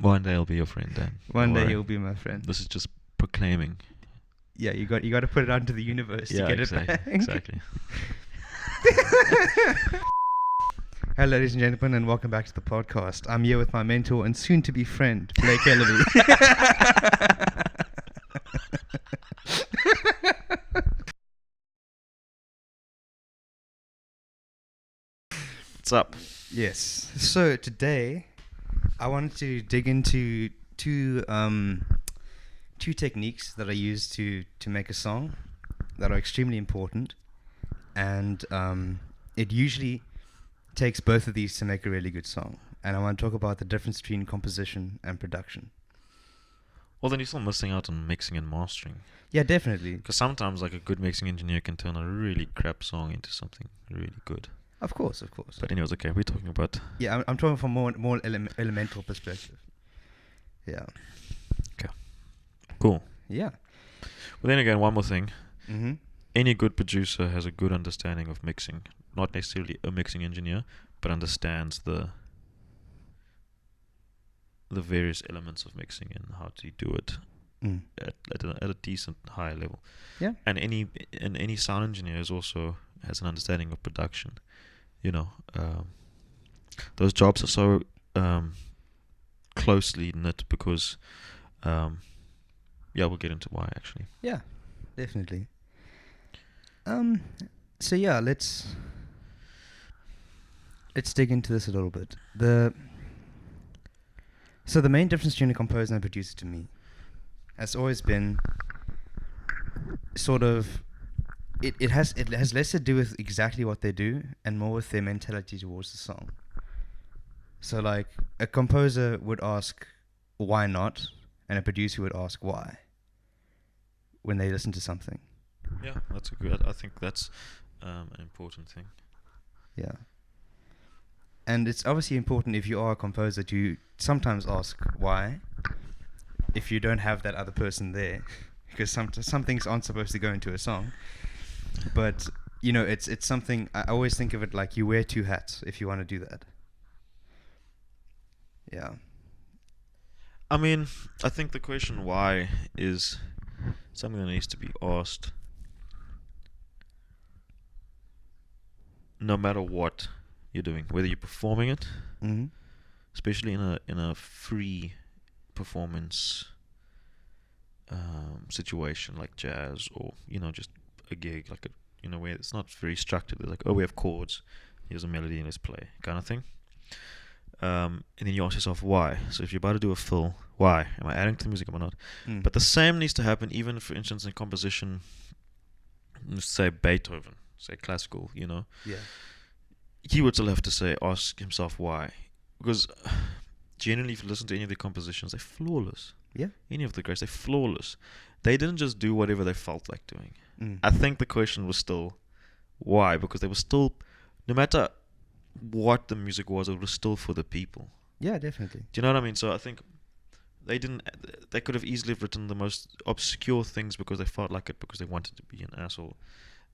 One day I'll be your friend, Dan. One Don't day worry. you'll be my friend. This is just proclaiming. Yeah, you got to put it out into the universe to get it back. Exactly. Hello, ladies and gentlemen, and welcome back to the podcast. I'm here with my mentor and soon-to-be friend, Blake Ellaby. What's up? Yes. So today, I wanted to dig into two techniques that I use to make a song that are extremely important, and it usually takes both of these to make a really good song. And I want to talk about the difference between composition and production. Well, then you're still missing out on mixing and mastering. Yeah, definitely. Because sometimes, like, a good mixing engineer can turn a really crap song into something really good. Of course. But anyways, okay, we're talking about... Yeah, I'm talking from more elemental perspective. Yeah. Okay. Cool. Yeah. Well, then again, one more thing. Mm-hmm. Any good producer has a good understanding of mixing. Not necessarily a mixing engineer, but understands the various elements of mixing and how to do it at a decent higher level. Yeah. And any sound engineer also has an understanding of production. You know, those jobs are so closely knit because, yeah, we'll get into why actually. Yeah, definitely. So yeah, let's dig into this a little bit. So the main difference between a composer and a producer to me has always been sort of it has less to do with exactly what they do and more with their mentality towards the song. So like a composer would ask why not, and a producer would ask why when they listen to something. Yeah, that's a good. I think that's an important thing. Yeah. And it's obviously important if you are a composer to sometimes ask why, if you don't have that other person there, because some things aren't supposed to go into a song. But you know, it's something. I always think of it like you wear two hats if you want to do that. Yeah. I mean, I think the question why is something that needs to be asked no matter what you're doing, whether you're performing it, especially in a free performance situation like jazz, or just a gig like where it's not very structured. It's like, oh, we have chords, here's a melody, and let's play kind of thing. And then you ask yourself why. So if you're about to do a fill, why am I adding to the music or not? But the same needs to happen even, for instance, in composition. Say Beethoven, say classical, Yeah. He would still have to ask himself why, because generally, if you listen to any of the compositions, they're flawless. Yeah. Any of the greats, they're flawless. They didn't just do whatever they felt like doing. I Mm. think the question was still why, because they were still, no matter what the music was, it was still for the people. Yeah, definitely. Do you know what I mean? So I think they could have easily written the most obscure things because they felt like it, because they wanted to be an asshole.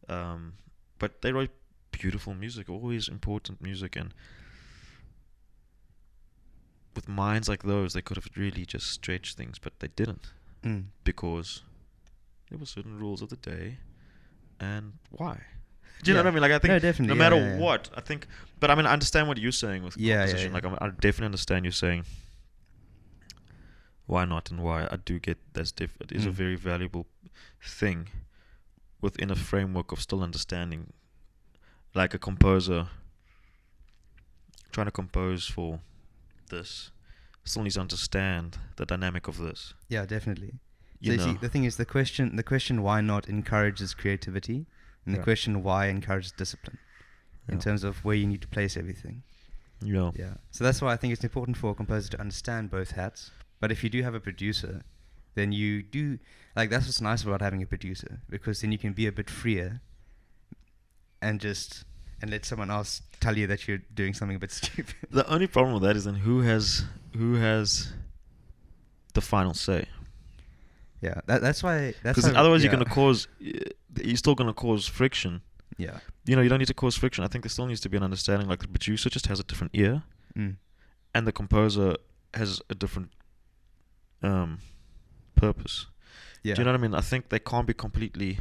But they wrote beautiful music, always important music, and with minds like those, they could have really just stretched things, but they didn't, because there were certain rules of the day, and why? Do you know what I mean? Like, I think no, definitely, no matter what, I think, but I mean, I understand what you're saying with composition. Like, I definitely understand you saying why not and why. I do get that's it is a very valuable thing within a framework of still understanding. Like a composer trying to compose for this still needs to understand the dynamic of this. Yeah, definitely. You So know? see, the thing is, the question why not encourages creativity, and the question why encourages discipline in terms of where you need to place everything. Yeah. Yeah. So that's why I think it's important for a composer to understand both hats. But if you do have a producer, then you do, like, that's what's nice about having a producer, because then you can be a bit freer and let someone else tell you that you're doing something a bit stupid. The only problem with that is then who has the final say? Yeah, that's why. Because otherwise you're still gonna cause friction. Yeah. You don't need to cause friction. I think there still needs to be an understanding. Like, the producer just has a different ear, and the composer has a different purpose. Yeah. Do you know what I mean? I think they can't be completely.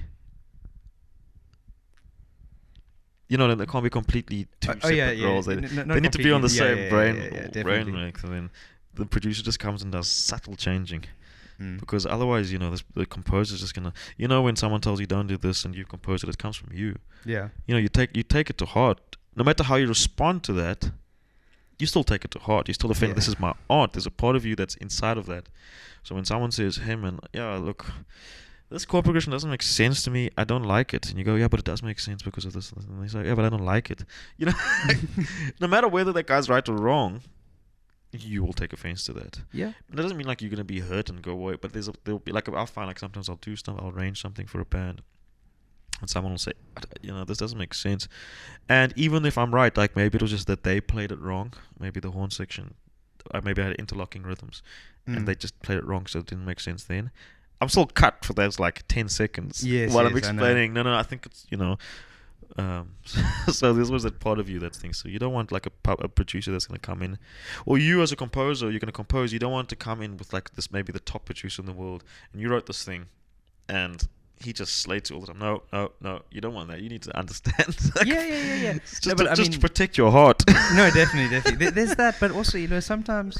They can't be completely two separate roles. They need to be on the same brainwaves, and then the producer just comes and does subtle changing. Because otherwise, the composer's just gonna. When someone tells you don't do this and you compose it comes from you. Yeah. You take it to heart. No matter how you respond to that, you still take it to heart. You still defend this is my art. There's a part of you that's inside of that. So when someone says, "Hey man, look, this chord progression doesn't make sense to me. I don't like it," and you go, "Yeah, but it does make sense because of this." And they say, "Yeah, but I don't like it." No matter whether that guy's right or wrong, you will take offense to that. Yeah. That doesn't mean like you're gonna be hurt and go away. But there'll be like I'll find like sometimes I'll do stuff. I'll arrange something for a band, and someone will say, "This doesn't make sense." And even if I'm right, like maybe it was just that they played it wrong. Maybe the horn section, maybe I had interlocking rhythms, and they just played it wrong, so it didn't make sense then. I'm still cut for those like 10 seconds while I'm explaining. No, I think it's so this was that part of you that thinks so. You don't want like a producer that's going to come in, or you as a composer, you're going to compose. You don't want to come in with like this maybe the top producer in the world, and you wrote this thing, and he just slates it all the time. No, you don't want that. You need to understand. Yeah. Just to protect your heart. No, definitely. There's that, but also, sometimes,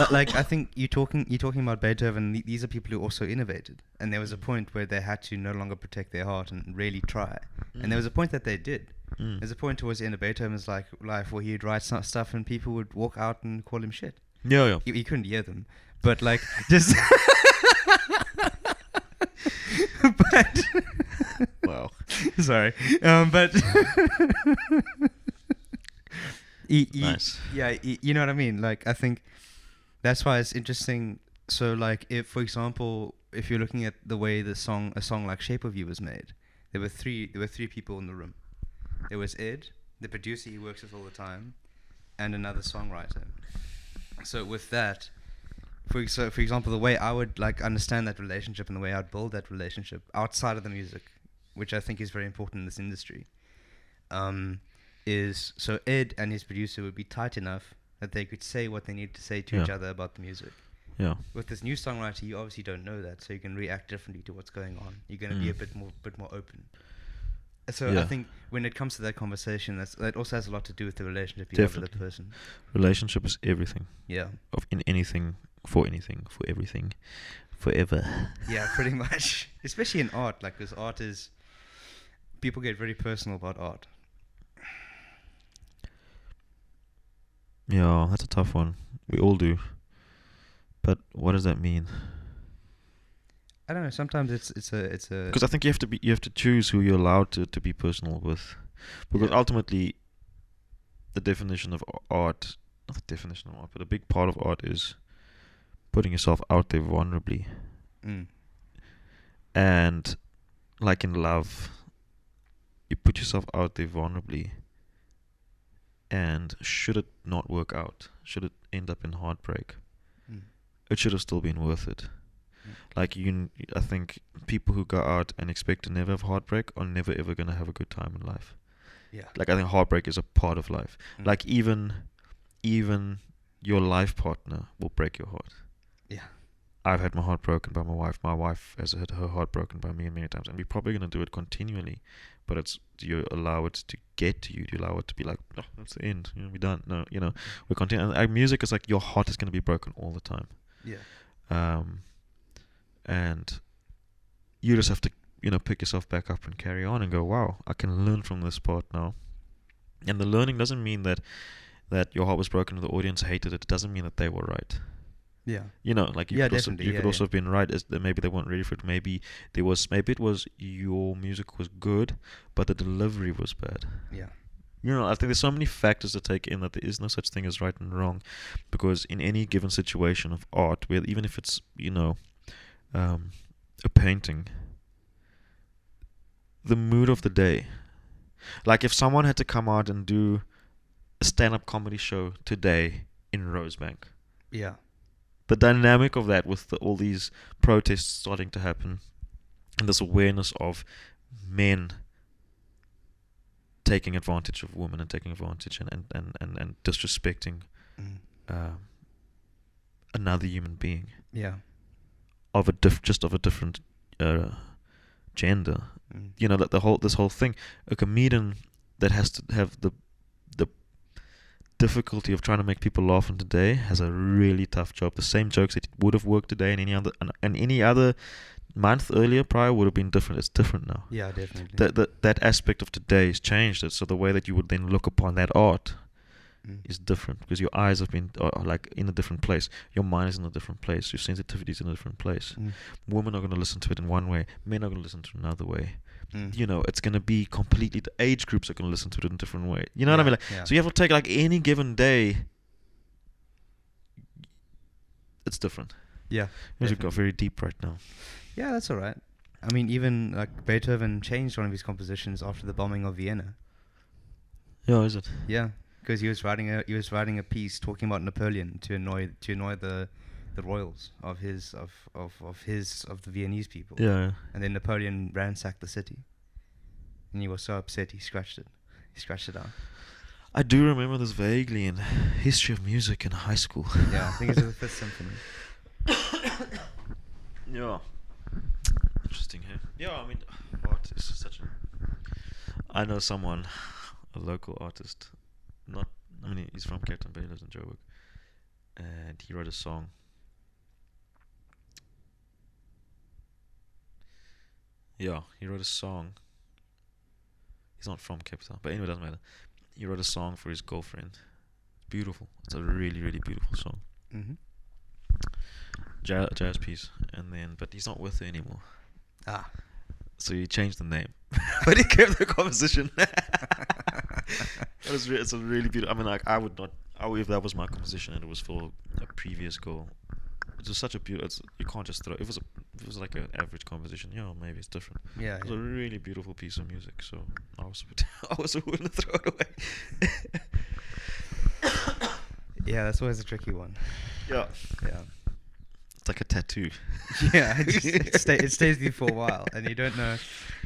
like I think you're talking about Beethoven. These are people who also innovated, and there was a point where they had to no longer protect their heart and really try. And there was a point that they did. There's a point towards the end of Beethoven's life where he'd write some stuff, and people would walk out and call him shit. Yeah. He couldn't hear them, but like just. But wow, sorry, but nice. Yeah, you know what I mean. Like I think that's why it's interesting. So like if, for example, if you're looking at the way a song like Shape of You was made, there were three people in the room. There was Ed, the producer he works with all the time, and another songwriter. So with that. For example, the way I would like understand that relationship and the way I'd build that relationship outside of the music, which I think is very important in this industry, is so Ed and his producer would be tight enough that they could say what they need to say to each other about the music. Yeah. With this new songwriter, you obviously don't know that, so you can react differently to what's going on. You're going to be a bit more open. So I think when it comes to that conversation, that also has a lot to do with the relationship you have with the person. Relationship is everything. Yeah. In anything. For anything, for everything, forever. Yeah, pretty much. Especially in art, like because art is, people get very personal about art. Yeah, that's a tough one. We all do. But what does that mean? I don't know. Sometimes it's a. Because I think you have to choose who you're allowed to be personal with, because ultimately, the definition of art, not the definition of art, but a big part of art is putting yourself out there vulnerably. And like in love, you put yourself out there vulnerably, and should it not work out, should it end up in heartbreak, it should have still been worth it. Like I think people who go out and expect to never have heartbreak are never ever going to have a good time in life. Yeah. Like I think heartbreak is a part of life. Like even your life partner will break your heart. Yeah. I've had my heart broken by my wife. My wife has had her heart broken by me many times, and we're probably going to do it continually. But it's, do you allow it to get to you? Do you allow it to be like, no, that's the end. We're done. No, we continue. And music is like your heart is going to be broken all the time. Yeah. And you just have to, pick yourself back up and carry on and go, wow, I can learn from this part now. And the learning doesn't mean that your heart was broken and the audience hated it. It doesn't mean that they were right. Yeah. You could also have been right. Maybe they weren't ready for it. Maybe it was your music was good, but the delivery was bad. Yeah. I think there's so many factors to take in that there is no such thing as right and wrong, because in any given situation of art, where even if it's a painting, the mood of the day, like if someone had to come out and do a stand-up comedy show today in Rosebank. Yeah. The dynamic of that with all these protests starting to happen, and this awareness of men taking advantage of women and taking advantage and disrespecting another human being. Yeah. of a different gender. You know, that this whole thing, a comedian that has to have the difficulty of trying to make people laugh in today has a really tough job. The same jokes that would have worked today and any other month earlier prior would have been different. It's different now. Yeah, definitely. That aspect of today has changed it. So the way that you would then look upon that art is different, because your eyes have been are like in a different place. Your mind is in a different place. Your sensitivity is in a different place. Women are going to listen to it in one way. Men are going to listen to it another way. You know, it's going to be completely, the age groups are going to listen to it in a different way. You know what I mean? Like, so you have to take like any given day. It's different. Yeah. Music got very deep right now. Yeah, that's all right. I mean, even like Beethoven changed one of his compositions after the bombing of Vienna. Yeah, is it? Yeah, because he was writing a piece talking about Napoleon to annoy the royals of the Viennese people. Yeah. And then Napoleon ransacked the city, and he was so upset he scratched it out. I do remember this vaguely in history of music in high school. Yeah, I think it's the Fifth Symphony. Yeah. Interesting, huh? Yeah, I mean, art is such a... I know someone, a local artist, he's from Cape Town, but he lives in Joburg, and he wrote a song. Yeah, he wrote a song. He's not from Cape Town, but anyway, it doesn't matter. He wrote a song for his girlfriend. It's beautiful. It's a really, really beautiful song. Jazz piece, but he's not with her anymore. So he changed the name, but he kept the composition. It's a really beautiful. I mean, like, I would not. If that was my composition and it was for a previous girl, it was such a beautiful. You can't just throw. If it was like an average composition, maybe it's different. Yeah, it was a really beautiful piece of music. So I also wouldn't throw it away. Yeah, that's always a tricky one. Yeah. It's like a tattoo. Yeah, it stays with you for a while, and you don't know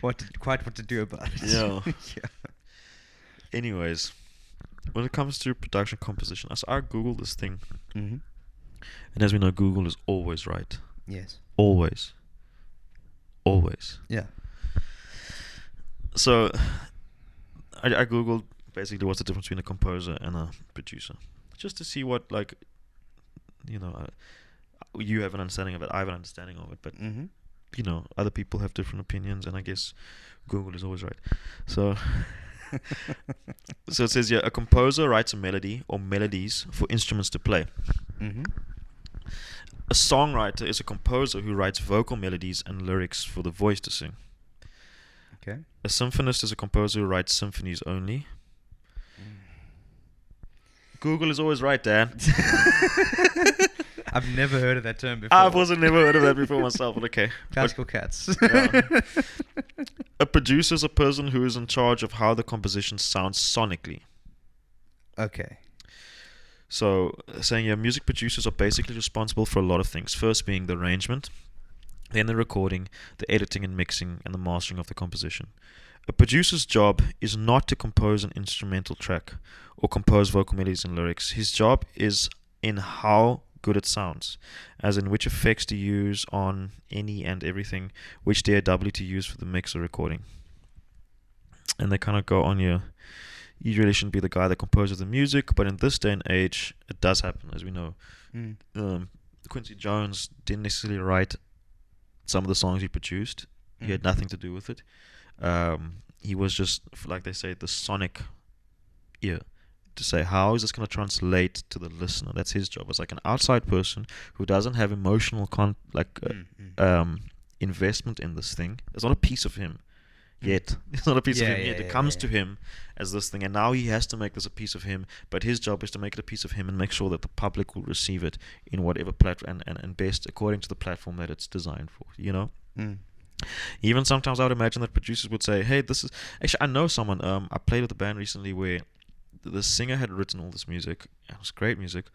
what to do about it. Yeah. Anyways, when it comes to production composition, I Googled this thing, and as we know, Google is always right. Yes. Always. Yeah. So I Googled basically what's the difference between a composer and a producer, just to see what, like, you have an understanding of it, I have an understanding of it, but other people have different opinions, and I guess Google is always right. So so it says here, a composer writes a melody or melodies for instruments to play. A songwriter is a composer who writes vocal melodies and lyrics for the voice to sing. Okay. A symphonist is a composer who writes symphonies only. Google is always right, Dan. I've never heard of that term before. I've also never heard of that before myself, but okay. Classical cats. Yeah. A producer is a person who is in charge of how the composition sounds sonically. Okay. So, saying here, music producers are basically responsible for a lot of things. First being the arrangement, then the recording, the editing and mixing, and the mastering of the composition. A producer's job is not to compose an instrumental track or compose vocal melodies and lyrics. His job is in how good it sounds, as in which effects to use on any and everything, which DAW to use for the mix or recording. And they kind of go on here. You really shouldn't be the guy that composes the music, but in this day and age, it does happen, as we know. Quincy Jones didn't necessarily write some of the songs he produced. He had nothing to do with it. He was just, like they say, the sonic ear, to say, how is this going to translate to the listener? That's his job. It's like an outside person who doesn't have emotional investment in this thing. It's not a piece of him yet. It's not a piece of him yet. It comes to him as this thing, and now he has to make this a piece of him, but his job is to make it a piece of him and make sure that the public will receive it in whatever platform and best according to the platform that it's designed for, Even sometimes I would imagine that producers would say, hey, this is... Actually, I know someone, I played with a band recently where the singer had written all this music. It was great music.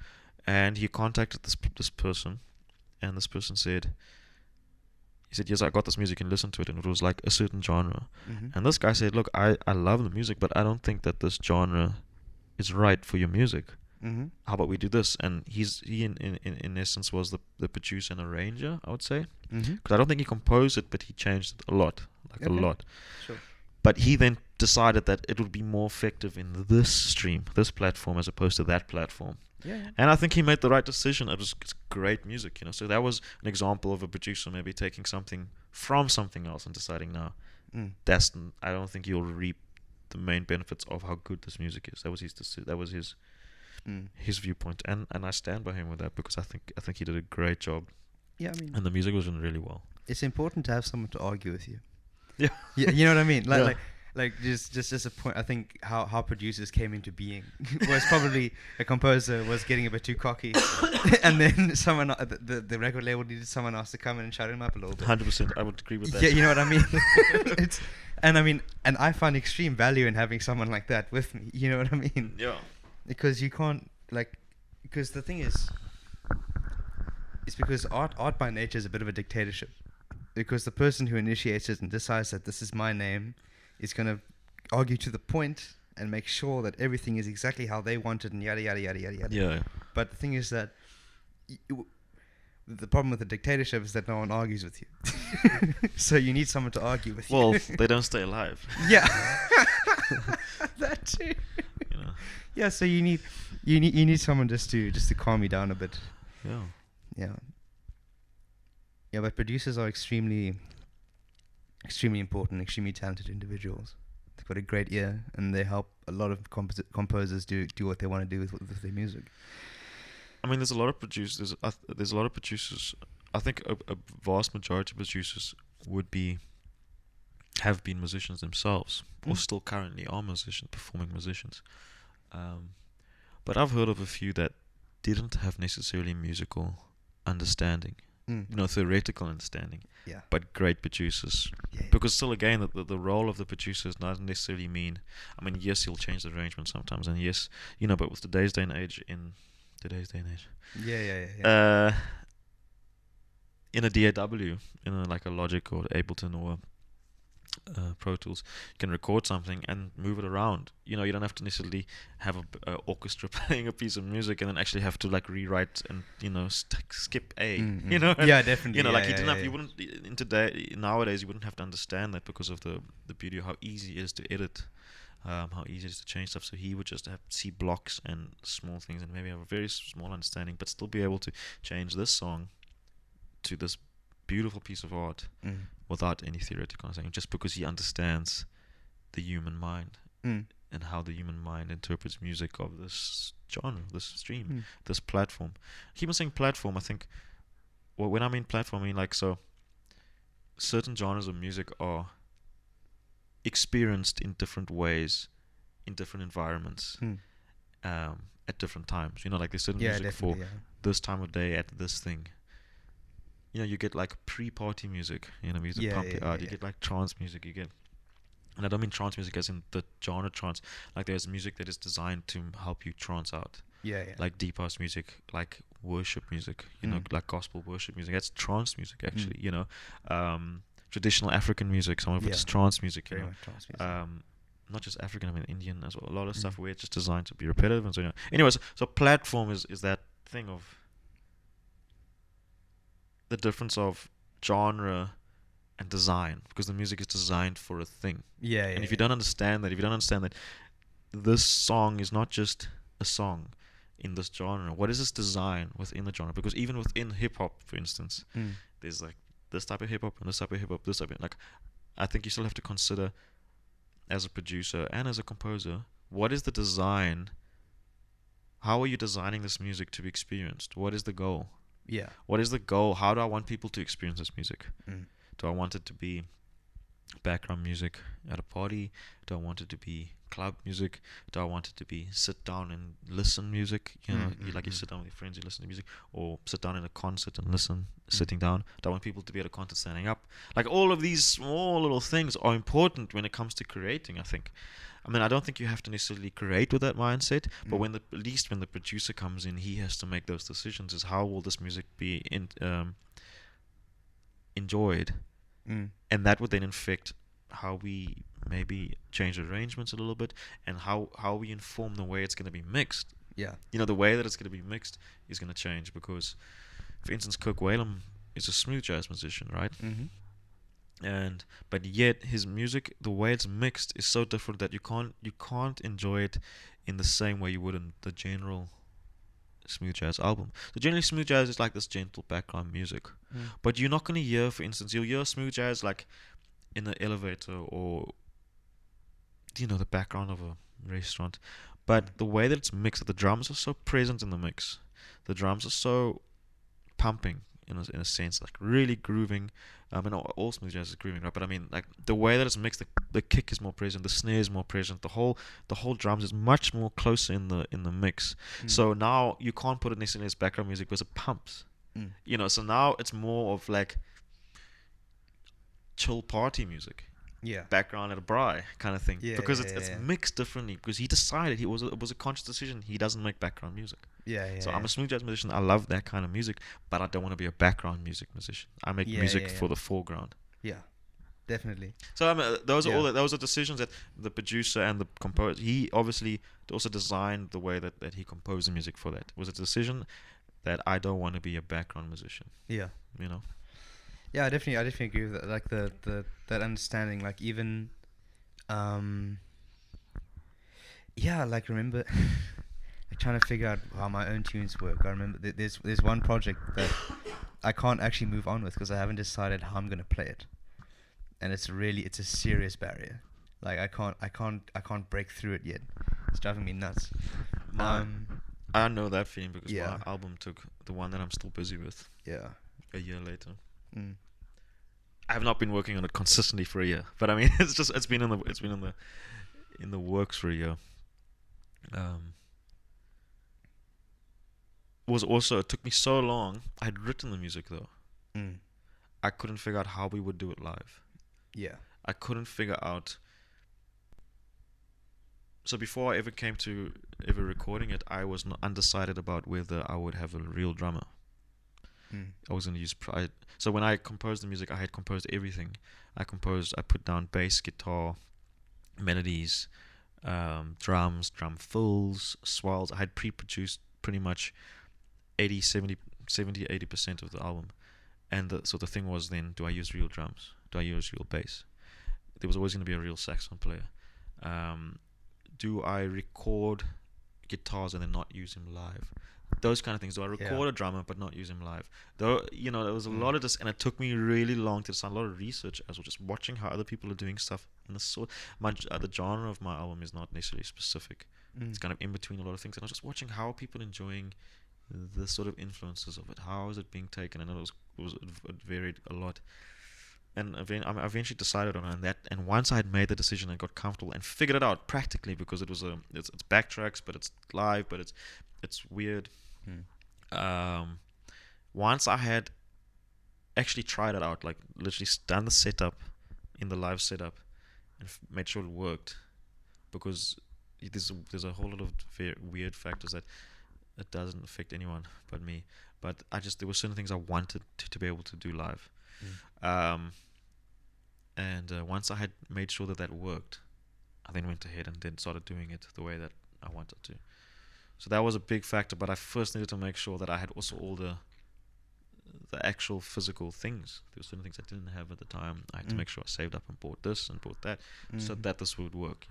And he contacted this person, and this person said... He said, yes, I got this music and listened to it, and it was like a certain genre. And this guy said, look, I love the music, but I don't think that this genre is right for your music. Mm-hmm. How about we do this? And he in essence was the producer and arranger, I would say, Mm-hmm. because I don't think he composed it, but he changed it a lot, like a Okay. lot. Sure. But he then decided that it would be more effective in this stream, this platform, as opposed to that platform. Yeah. And I think he made the right decision. It's great music, So that was an example of a producer maybe taking something from something else and deciding, no, Mm. I don't think you'll reap the main benefits of how good this music is. That was his viewpoint, and I stand by him with that, because I think he did a great job, Yeah, I mean, and the music was done really well. it's important to have someone to argue with you. Yeah. Yeah, you know what I mean? Yeah. Like just a point. I think how producers came into being was probably a composer was getting a bit too cocky, and then someone the record label needed someone else to come in and shut him up a little bit. 100%, I would agree with that. Yeah, you know what I mean. And I find extreme value in having someone like that with me. You know what I mean? Yeah. Because you can't because the thing is, it's because art by nature is a bit of a dictatorship. Because the person who initiates it and decides that this is my name is going to argue to the point and make sure that everything is exactly how they want it and yada, yada, yada, yada, yada. Yeah. But the thing is that the problem with the dictatorship is that no one argues with you. So you need someone to argue with you. Well, they don't stay alive. Yeah. That too. Yeah, so you need someone just to calm you down a bit. Yeah. Yeah. Yeah, but producers are extremely important, extremely talented individuals. They've got a great ear, and they help a lot of composers do what they want to do with their music. I mean, there's a lot of producers. There's a lot of producers. I think a vast majority of producers have been musicians themselves, or still currently are performing musicians. But I've heard of a few that didn't have necessarily musical understanding, theoretical understanding, Yeah. but great producers. Yeah. Because still, again, the role of the producer does not necessarily mean, I mean, yes, he'll change the arrangement sometimes, and yes, but with today's day and age, Yeah. in a DAW, like a Logic or Ableton or Pro Tools, you can record something and move it around. You don't have to necessarily have a orchestra playing a piece of music and then actually have to like rewrite and skip A. Mm-hmm. And, Yeah, definitely. Like you didn't have. You wouldn't nowadays. You wouldn't have to understand that because of the beauty of how easy it is to edit, how easy it is to change stuff. So he would just have to see blocks and small things and maybe have a very small understanding, but still be able to change this song to this beautiful piece of art without any theoretical understanding, just because he understands the human mind and how the human mind interprets music of this genre, this stream, this platform. I keep on saying platform. I think, well, when I mean platform, I mean like, so certain genres of music are experienced in different ways, in different environments, at different times. Like there's certain music for this time of day at this thing. You get like pre-party music, music to pump you out. You get like trance music. And I don't mean trance music as in the genre trance. Like there's music that is designed to help you trance out. Yeah. Like deep house music, like worship music. Like gospel worship music. That's trance music actually. Traditional African music. Some of it is trance music. Very much trance music. Not just African. I mean Indian as well. A lot of stuff where it's just designed to be repetitive and so. Anyways, so platform is that thing of the difference of genre and design, because the music is designed for a thing. And if you don't understand that, this song is not just a song in this genre. What is this design within the genre? Because even within hip hop, for instance, there's like this type of hip hop and this type of hip hop, this type of like. I think you still have to consider, as a producer and as a composer, what is the design? How are you designing this music to be experienced? What is the goal? Yeah. What is the goal? How do I want people to experience this music? Do I want it to be background music at a party? Do I want it to be club music? Do I want it to be sit down and listen music? You sit down with your friends, you listen to music, or sit down in a concert and listen, sitting down. Do I want people to be at a concert standing up? Like all of these small little things are important when it comes to creating, I think. I mean, I don't think you have to necessarily create with that mindset, but at least when the producer comes in, he has to make those decisions. Is how will this music be enjoyed, and that would then affect how we maybe change arrangements a little bit, and how we inform the way it's going to be mixed. Yeah. You know, the way that it's going to be mixed is going to change because, for instance, Kirk Whalum is a smooth jazz musician, right? Mhm. But yet his music, the way it's mixed, is so different that you can't enjoy it in the same way you would in the general smooth jazz album. So generally, smooth jazz is like this gentle background music, Mm. but you're not going to hear, for instance, you'll hear smooth jazz like in an elevator or the background of a restaurant. But the way that it's mixed, the drums are so present in the mix. The drums are so pumping in a sense, like really grooving. And all smooth jazz is grooving, right? But I mean, like the way that it's mixed, the kick is more present, the snare is more present, the whole drums is much more closer in the mix. Mm. So now you can't put it necessarily as background music because it pumps. Mm. So now it's more of like chill party music. Yeah. Background at a braai kind of thing, Yeah, because yeah, it's yeah. mixed differently, because he decided it was a conscious decision. He doesn't make background music. Yeah. So I'm a smooth jazz musician. I love that kind of music, but I don't want to be a background music musician. I make music for the foreground. Yeah. Definitely. So those are Yeah. those are decisions that the producer and the composer. He obviously also designed the way that he composed the music for that. It was a decision that I don't want to be a background musician. Yeah. You know. Yeah, I definitely agree with that. Like that understanding, like even, yeah, like remember, like trying to figure out how my own tunes work. I remember there's one project that I can't actually move on with because I haven't decided how I'm gonna play it, and it's a serious barrier. Like I can't break through it yet. It's driving me nuts. I know that feeling because Yeah. my album took the one that I'm still busy with Yeah. a year later. Mm. I have not been working on it consistently for a year, but I mean, it's been in the works for a year. It took me so long. I had written the music though. Mm. I couldn't figure out how we would do it live. Yeah. I couldn't figure out. So before I ever came to ever recording it, I was not undecided about whether I would have a real drummer. Mm. I was going to use so when I composed the music, I had composed everything. I put down bass, guitar, melodies, drums, drum fills, swells. I had pre-produced pretty much 70, 80% of the album. And so the thing was then, do I use real drums? Do I use real bass? There was always going to be a real saxophone player. Do I record guitars and then not use him live? Those kind of things. Do I record a drummer but not use him live? Though, there was a lot of this, and it took me really long to decide. A lot of research as well, just watching how other people are doing stuff. And the genre of my album is not necessarily specific. It's kind of in between a lot of things. And I was just watching how are people enjoying the sort of influences of it. How is it being taken? And it varied a lot. And I eventually decided on that. And once I had made the decision and got comfortable and figured it out practically, because it's backtracks, but it's live, but it's weird. Once I had actually tried it out, like literally done the setup in the live setup and made sure it worked, because there's a whole lot of weird factors that it doesn't affect anyone but me. But there were certain things I wanted to be able to do live. And once I had made sure that worked, I then went ahead and then started doing it the way that I wanted to. So that was a big factor, but I first needed to make sure that I had also all the actual physical things. There were certain things I didn't have at the time. I had to make sure I saved up and bought this and bought that, so that this would work,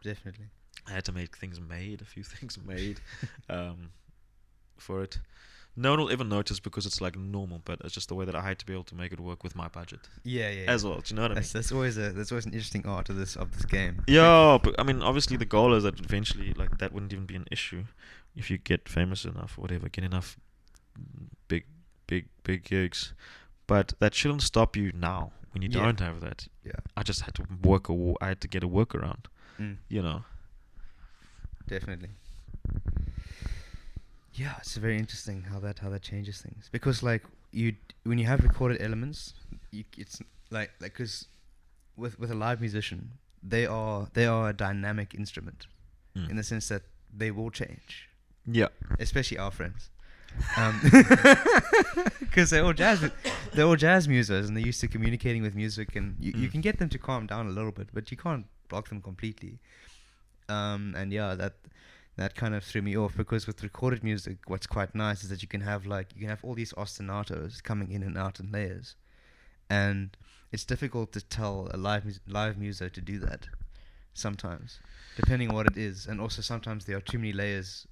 Definitely. I had to make a few things made for it. No one will ever notice because it's like normal, but it's just the way that I had to be able to make it work with my budget. Yeah. As well, do you know what I mean? That's always an interesting art of this game. Yeah, but I mean, obviously the goal is that eventually, like, that wouldn't even be an issue if you get famous enough or whatever, get enough big gigs. But that shouldn't stop you now when you don't have that. Yeah. I just had to I had to get a workaround. Definitely. Yeah, it's very interesting how that changes things, because like when you have recorded elements, it's like because with a live musician, they are a dynamic instrument in the sense that they will change. Yeah, especially our friends, because they're all jazz musos and they're used to communicating with music, and you can get them to calm down a little bit, but you can't block them completely. And yeah, That kind of threw me off, because with recorded music, what's quite nice is that you can have all these ostinatos coming in and out in layers, and it's difficult to tell a live muso to do that sometimes, depending on what it is, and also sometimes there are too many layers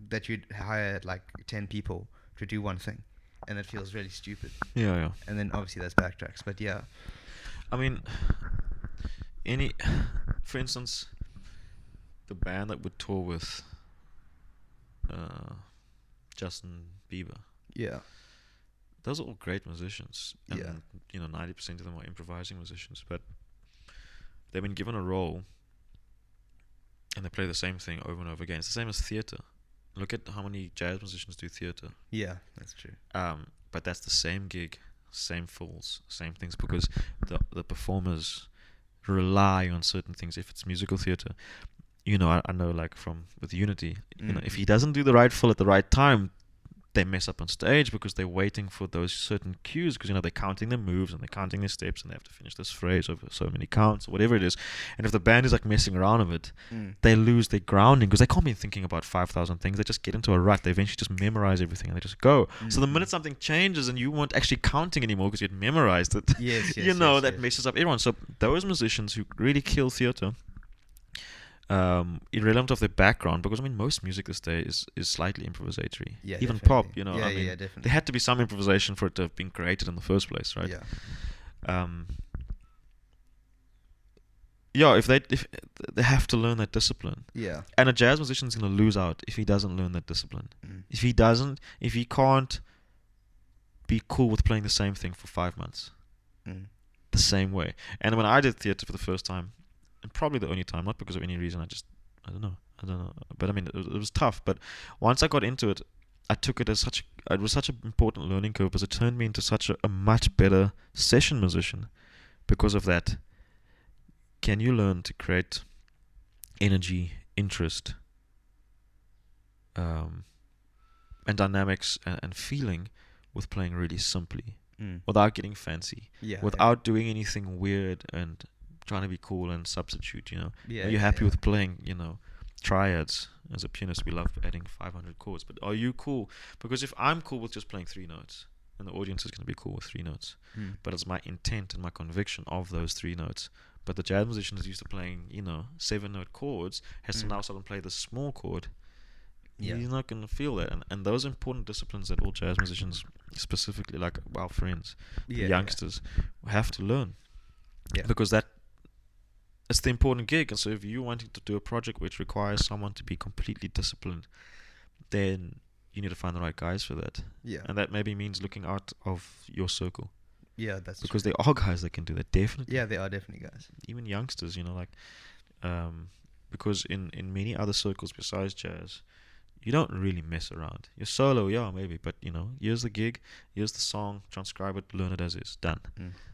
that you'd hire like 10 people to do one thing, and it feels really stupid. Yeah. And then obviously there's backtracks, but yeah. I mean, for instance, the band that would tour with Justin Bieber. Yeah. Those are all great musicians, and Yeah. 90% of them are improvising musicians, but they've been given a role and they play the same thing over and over again. It's the same as theatre. Look at how many jazz musicians do theatre. Yeah, that's true. But that's the same gig, same fills, same things, because the performers rely on certain things. If it's musical theatre, I know, like with Unity, if he doesn't do the right fill at the right time, they mess up on stage because they're waiting for those certain cues, because they're counting their moves and they're counting their steps and they have to finish this phrase over so many counts or whatever it is. And if the band is like messing around with it, they lose their grounding, because they can't be thinking about 5,000 things. They just get into a rut. They eventually just memorize everything and they just go. So the minute something changes and you weren't actually counting anymore because you'd memorized it, that messes up everyone. So those musicians who really kill theatre, irrelevant of their background, because most music this day is slightly improvisatory. Yeah, even definitely. pop. Definitely. There had to be some improvisation for it to have been created in the first place, right? If they have to learn that discipline. Yeah. And a jazz musician is going to lose out if he doesn't learn that discipline. If he can't be cool with playing the same thing for 5 months, the same way. And when I did theatre for the first time, and probably the only time, not because of any reason, I don't know. But it was tough. But once I got into it, I took it as it was such an important learning curve, because it turned me into such a much better session musician because of that. Can you learn to create energy, interest, and dynamics and feeling with playing really simply, without getting fancy, without doing anything weird and trying to be cool and substitute, Are you happy with playing, triads? As a pianist, we love adding 500 chords, but are you cool? Because if I'm cool with just playing 3 notes, and the audience is going to be cool with 3 notes, but it's my intent and my conviction of those 3 notes. But the jazz musician is used to playing, 7-note chords, has to now start and play the small chord. He's not going to feel that. And those are important disciplines that all jazz musicians, specifically like our friends, the youngsters, have to learn. Because it's the important gig. And so if you're wanting to do a project which requires someone to be completely disciplined, then you need to find the right guys for that. And that maybe means looking out of your circle. That's because true. there are guys that can do that, definitely. They are definitely guys. Even youngsters, because in many other circles besides jazz, you don't really mess around. You're solo, maybe, but here's the gig, here's the song, transcribe it, learn it as is, done.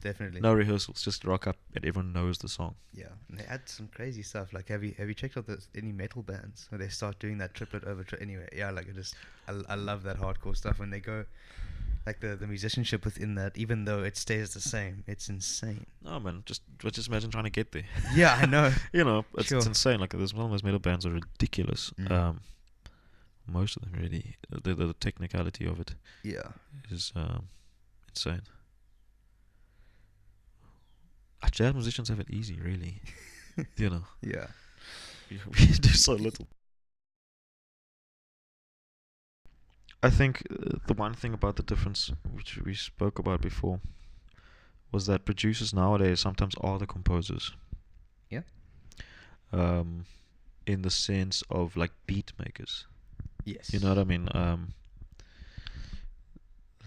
Definitely. No rehearsals, just rock up and everyone knows the song. And they add some crazy stuff. Like, have you checked out any metal bands where they start doing that triplet over anyway? I love that hardcore stuff when they go. Like the musicianship within that, even though it stays the same, it's insane. No, man, just imagine trying to get there. I know. It's insane. Like, there's one of those metal bands are ridiculous. Most of them really. The technicality of it. Is insane. Jazz musicians have it easy, really. We do so little. I think the one thing about the difference, which we spoke about before, was that producers nowadays sometimes are the composers. In the sense of like beat makers. Yes. You know what I mean?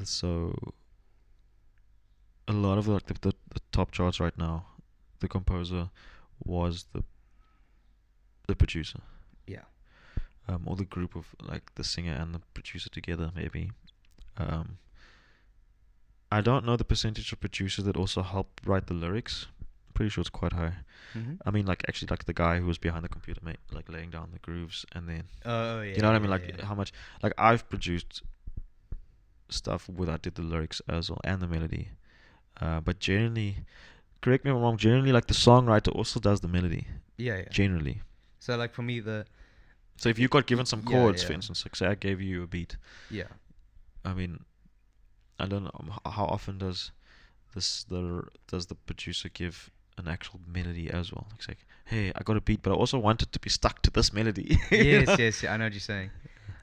So a lot of the top charts right now, the composer was the producer. Or the group of like the singer and the producer together, maybe. I don't know the percentage of producers that also help write the lyrics. Pretty sure it's quite high. I mean, like actually, like the guy who was behind the computer, like laying down the grooves, and then you know what I mean, like how much. Like I've produced stuff where I did the lyrics as well and the melody, but generally, correct me if I'm wrong. Generally, like the songwriter also does the melody. Generally. So like for me, So if you got given some Yeah, chords, for yeah. instance, like say I gave you a beat, Yeah. I mean, I don't know how often does the producer give an actual melody as well? It's like, hey, I got a beat, but I also want it to be stuck to this melody. You Yes, know? yes, yeah, I know what you're saying.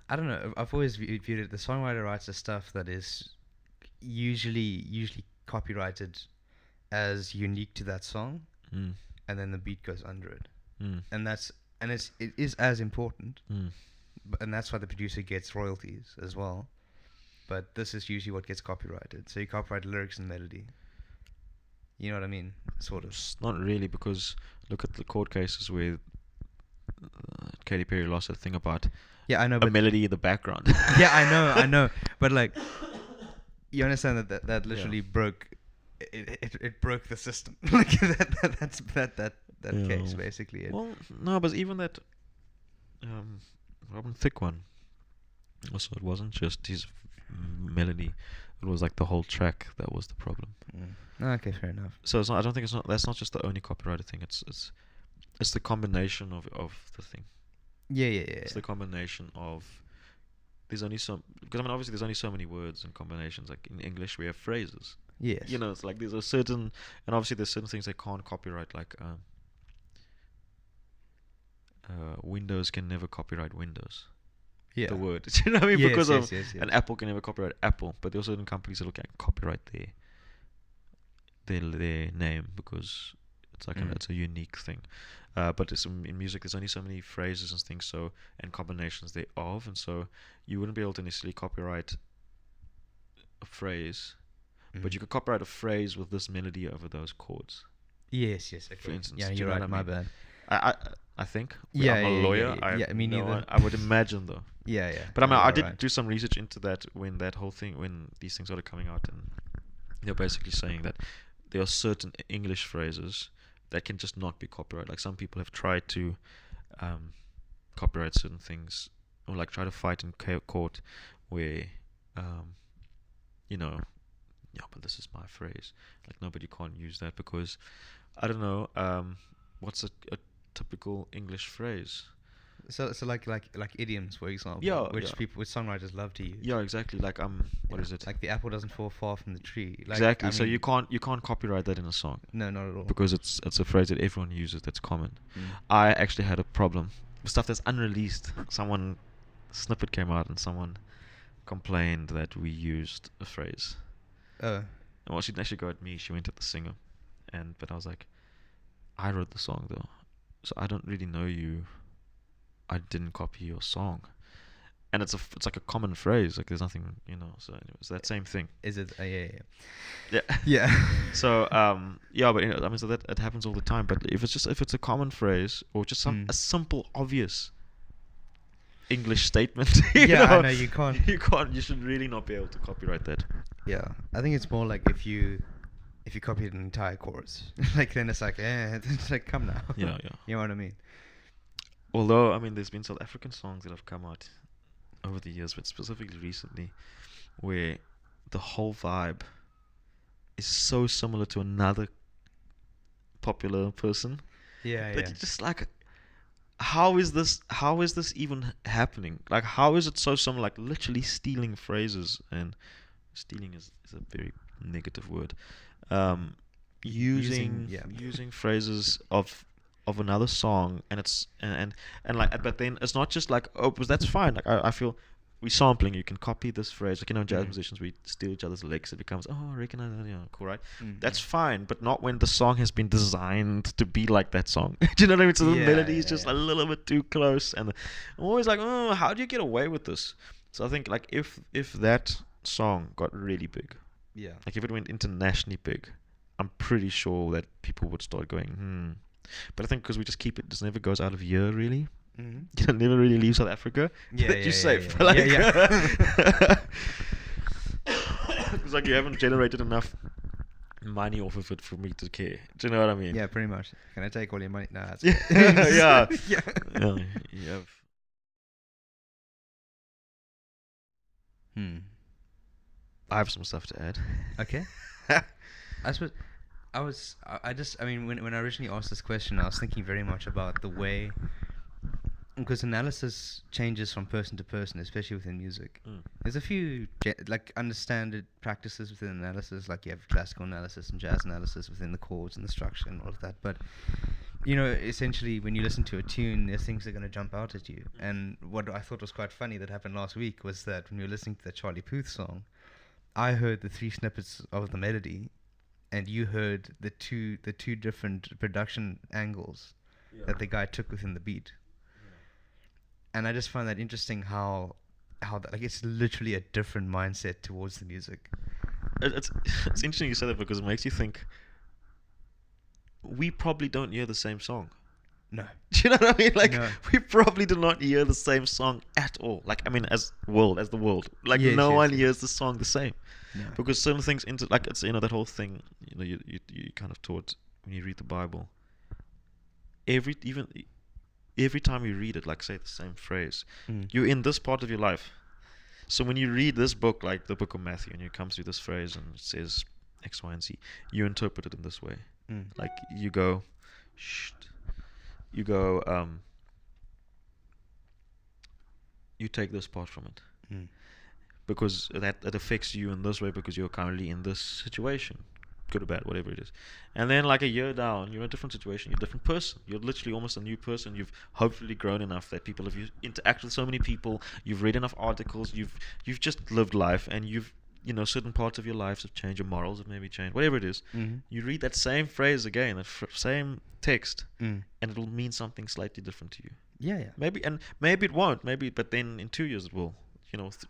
I don't know. I've always viewed it. The songwriter writes the stuff that is usually copyrighted as unique to that song, Mm, and then the beat goes under it, mm, and it is as important, mm. and that's why the producer gets royalties as well. But this is usually what gets copyrighted. So you copyright lyrics and melody. You know what I mean? Sort of. It's not really, because look at the court cases where Katy Perry lost a thing about Yeah, I know, a but melody in the background. yeah, I know, but like, you understand that Yeah. literally broke, it broke the system. Like that Yeah. case basically. Well, no, but even that Robin Thicke one, also it wasn't just his melody; it was like the whole track that was the problem. Okay, fair enough. So it's not, I don't think that's not just the only copyrighted thing. It's the combination of the thing. Yeah. It's the combination of there's only some, because I mean obviously there's only so many words and combinations. Like in English we have phrases. Yes. You know, it's like there's a certain, and obviously there's certain things they can't copyright, like Windows can never copyright Windows. Yeah. The word. Do you know what I mean? Yes, Because yes, of yes, yes. and Apple can never copyright Apple, but there are certain companies that can copyright their name, because it's like Mm. it's a unique thing. But it's in music, there's only so many phrases and things, so and combinations thereof, and so you wouldn't be able to necessarily copyright a phrase, but you could copyright a phrase with this melody over those chords. Yes, okay. For instance, Yeah, do you you're know right. what I My mean? bad. I think. Yeah, I'm a yeah, lawyer. yeah, I yeah, have me no neither. I would imagine though. Yeah. But I mean, No, I you're did right. do some research into that when these things started coming out, and they're basically saying that there are certain English phrases that can just not be copyrighted. Like some people have tried to copyright certain things, or like try to fight in court where, you know, yeah, but this is my phrase. Like nobody can't use that because, I don't know, what's a typical English phrase? So like idioms, for example, Yeah, which yeah. which songwriters love to use. Yeah, exactly. Like what is it? Like the apple doesn't fall far from the tree. Like, Exactly. I So mean, you can't copyright that in a song no, not at all. because it's a phrase that everyone uses that's common. Mm. I actually had a problem with stuff that's unreleased. Snippet came out and someone complained that we used a phrase. Oh. Well, she didn't actually go at me. She went at the singer, but I was like, I wrote the song though, so I don't really know you. I didn't copy your song, and it's like a common phrase. Like there's nothing, So anyways, that same thing. Is it? Yeah. Yeah. Yeah. So yeah, but I mean, so that it happens all the time. But if it's a common phrase or just a simple, obvious English statement, Yeah, I know you can't. You should really not be able to copyright that. Yeah, I think it's more like if you copied an entire chorus, like then it's like, it's like, come now. Yeah. You know what I mean? Although, I mean, there's been South African songs that have come out over the years, but specifically recently, where the whole vibe is so similar to another popular person. Yeah. That you're just like, how is this even happening? Like, how is it so similar? Like, literally stealing phrases, and stealing is a very negative word. Using phrases of another song, and it's and like, but then it's not just like, oh, because that's fine. Like I feel we sampling, you can copy this phrase, like jazz musicians, we steal each other's licks. It becomes, oh, I recognize that, cool, right? That's fine, but not when the song has been designed to be like that song. Do you know what I mean? So the melody is just a little bit too close, and I'm always like, oh, how do you get away with this? So I think like if that song got really big, like if it went internationally big, I'm pretty sure that people would start going, But I think because we just keep it, just never goes out of here really. It never really leaves South Africa. You're safe. Yeah. It's like you haven't generated enough money off of it for me to care. Do you know what I mean? Yeah, pretty much. Can I take all your money? No, that's yeah. Yeah. You have. I have some stuff to add. Okay. I suppose I mean, when I originally asked this question, I was thinking very much about the way because analysis changes from person to person, especially within music. Mm. There's a few like understanded practices within analysis, like you have classical analysis and jazz analysis within the chords and the structure and all of that. But essentially, when you listen to a tune, there's things that are going to jump out at you. And what I thought was quite funny that happened last week was that when you were listening to the Charlie Puth song, I heard the 3 snippets of the melody, and you heard the two different production angles that the guy took within the beat. And I just find that interesting how that, like, it's literally a different mindset towards the music. It's interesting you say that because it makes you think we probably don't hear the same song. No. Do you know what I mean? Like, No. we probably do not hear the same song at all. Like, I mean, as the world. Like, Yes, no yes, one yes. hears the song the same. No. Because certain things like, it's, that whole thing, you kind of taught when you read the Bible. Every time you read it, like, say the same phrase, you're in this part of your life. So when you read this book, like the book of Matthew, and you come through this phrase and it says X, Y, and Z, you interpret it in this way. Like, you go, you take this part from it. Because that affects you in this way because you're currently in this situation. Good or bad, whatever it is. And then, like, a year down, you're in a different situation, you're a different person. You're literally almost a new person. You've hopefully grown enough that people have interacted with so many people, you've read enough articles, you've just lived life, and you've, certain parts of your lives have changed, your morals have maybe changed, whatever it is. You read that same phrase again, that same text, and it'll mean something slightly different to you. Yeah. Maybe it won't, but then in 2 years it will.